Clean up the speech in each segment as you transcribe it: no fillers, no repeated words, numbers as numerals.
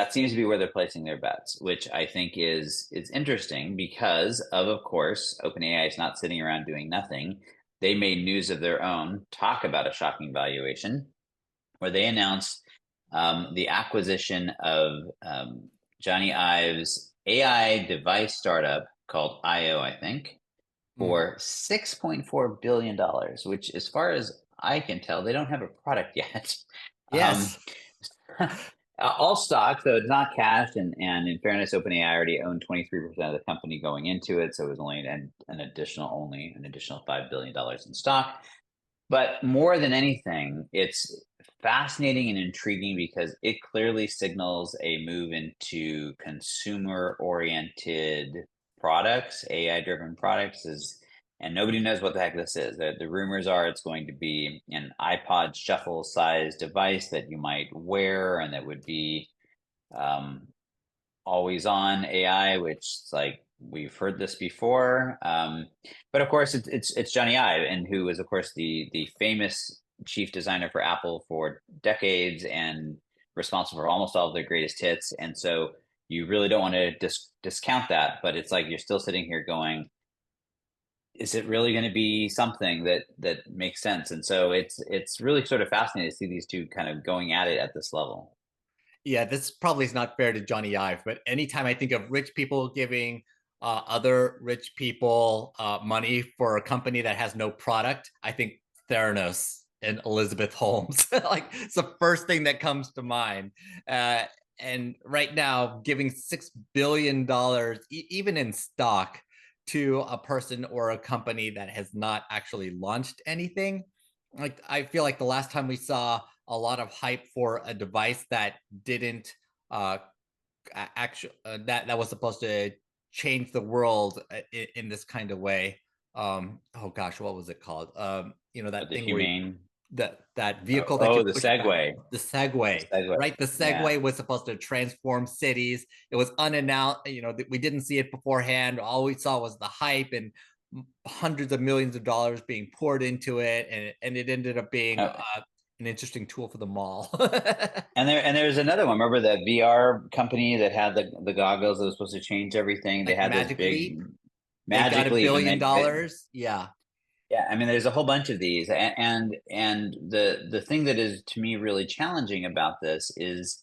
that seems to be where they're placing their bets, which I think is interesting because of course, OpenAI is not sitting around doing nothing. They made news of their own, talk about a shocking valuation, where they announced the acquisition of Jony Ive's AI device startup called IO, I think, Mm. for $6.4 billion, which, as far as I can tell, they don't have a product yet. Um, Yes. all stock, so it's not cash. And in fairness, OpenAI already owned 23% of the company going into it, so it was only an additional $5 billion in stock. But more than anything, it's fascinating and intriguing because it clearly signals a move into consumer-oriented products, AI-driven products, and nobody knows what the heck this is. The rumors are it's going to be an iPod shuffle-sized device that you might wear and that would be um, always on AI, which is like we've heard this before. But of course, it's Jony Ive, and who is of course the famous chief designer for Apple for decades and responsible for almost all of their greatest hits. And so you really don't want to discount that, but it's like you're still sitting here going, is it really going to be something that makes sense? And so it's really sort of fascinating to see these two kind of going at it at this level. Yeah, this probably is not fair to Johnny Ive, but anytime I think of rich people giving other rich people money for a company that has no product, I think Theranos and Elizabeth Holmes. Like it's the first thing that comes to mind. Uh, and right now, giving $6 billion, even in stock, to a person or a company that has not actually launched anything. Like I feel like the last time we saw a lot of hype for a device that didn't uh actually that was supposed to change the world in this kind of way. Oh gosh, what was it called? That The thing where humane, that vehicle that you the push back, Segway, the the Segway, Segway, right? The yeah. Segway was supposed to transform cities. It was unannounced, we didn't see it beforehand. All we saw was the hype and hundreds of millions of dollars being poured into it, and it ended up being Uh, an interesting tool for the mall. and there's another one. Remember that VR company that had the goggles that was supposed to change everything? They Like had those Magic big Leap, they got Magic a Leap, and billion they dollars. Yeah. yeah. I mean, there's a whole bunch of these, and the thing that is to me really challenging about this is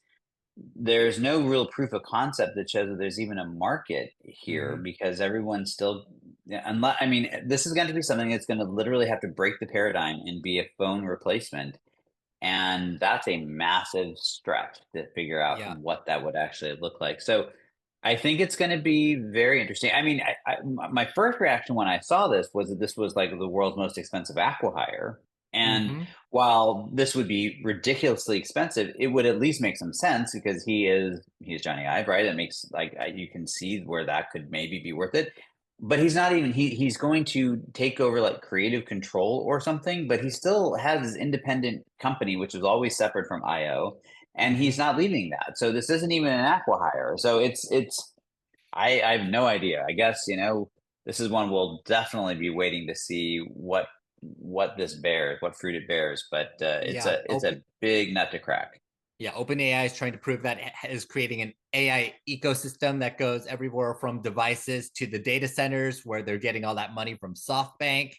there's no real proof of concept that shows that there's even a market here Mm-hmm. because everyone's still unless I mean this is going to be something that's going to literally have to break the paradigm and be a phone replacement. And that's a massive stretch to figure out Yeah. what that would actually look like. So I think it's going to be very interesting. I mean, my first reaction when I saw this was that this was like the world's most expensive acquihire. And Mm-hmm. while this would be ridiculously expensive, it would at least make some sense because he's Jony Ive, right? It makes like you can see where that could maybe be worth it. But he's not even he's going to take over like creative control or something, but he still has his independent company, which is always separate from IO, and Mm-hmm. he's not leaving that. So this isn't even an acquihire. So it's I have no idea. I guess, this is one we'll definitely be waiting to see what this bears, what fruit it bears. But Yeah. it's a big nut to crack. Yeah, OpenAI is trying to prove that it is creating an AI ecosystem that goes everywhere from devices to the data centers where they're getting all that money from SoftBank.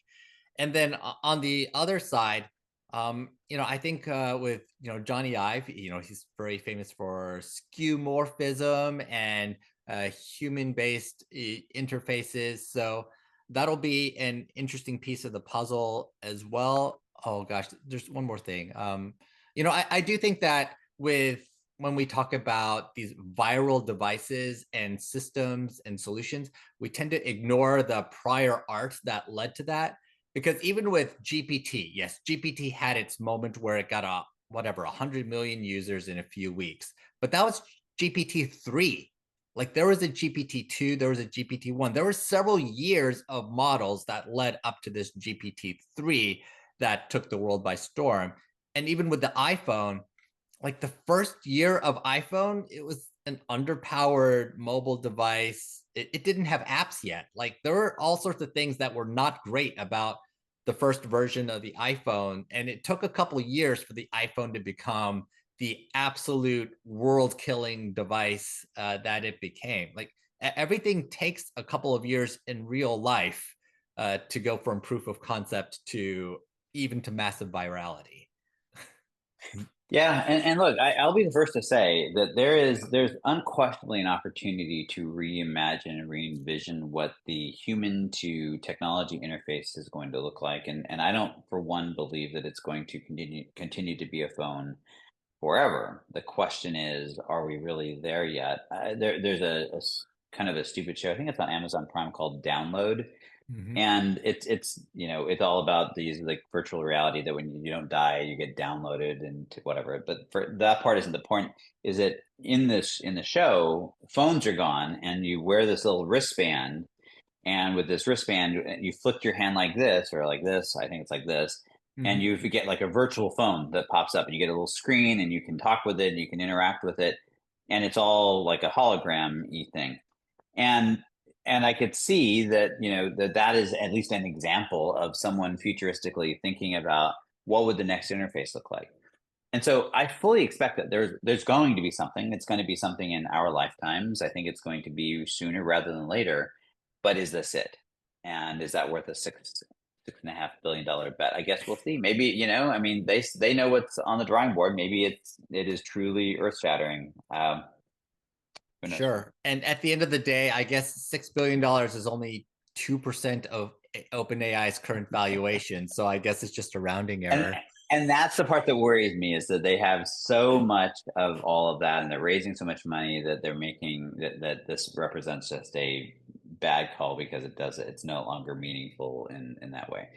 And then on the other side, I think with Jony Ive, he's very famous for skeuomorphism and human-based interfaces. So that'll be an interesting piece of the puzzle as well. Oh gosh, there's one more thing. I do think that with when we talk about these viral devices and systems and solutions, we tend to ignore the prior art that led to that. Because even with GPT, yes, GPT had its moment where it got 100 million users in a few weeks, but that was GPT-3. Like there was a GPT-2, there was a GPT-1. There were several years of models that led up to this GPT-3 that took the world by storm. And even with the iPhone, like the first year of iPhone, it was an underpowered mobile device. It didn't have apps yet. Like there were all sorts of things that were not great about the first version of the iPhone. And it took a couple of years for the iPhone to become the absolute world-killing device that it became. Like everything takes a couple of years in real life to go from proof of concept to even to massive virality. Yeah, and look, I'll be the first to say that there's unquestionably an opportunity to reimagine and re-envision what the human to technology interface is going to look like, and I don't, for one, believe that it's going to continue to be a phone forever. The question is, are we really there yet? There's kind of a stupid show. I think it's on Amazon Prime called Download, Mhm. and it's it's all about these like virtual reality that when you don't die you get downloaded into whatever, but for that part isn't the point. Is that in the show phones are gone and you wear this little wristband, and with this wristband you flick your hand like this or like this, I think it's like this, and Mhm. you get like a virtual phone that pops up and you get a little screen and you can talk with it and you can interact with it, and it's all like a hologram y thing. And I could see that that is at least an example of someone futuristically thinking about what would the next interface look like. And so I fully expect that there's going to be something. It's going to be something in our lifetimes. I think it's going to be sooner rather than later. But is this it? And is that worth a $6.5 billion bet? I guess we'll see. Maybe, I mean, they know what's on the drawing board. Maybe it is truly earth shattering. Who knows? Sure. And at the end of the day, I guess $6 billion is only 2% of OpenAI's current valuation. So I guess it's just a rounding And error. and that's the part that worries me, is that they have so much of all of that and they're raising so much money that they're making that this represents just a bad call because it's no longer meaningful in that way.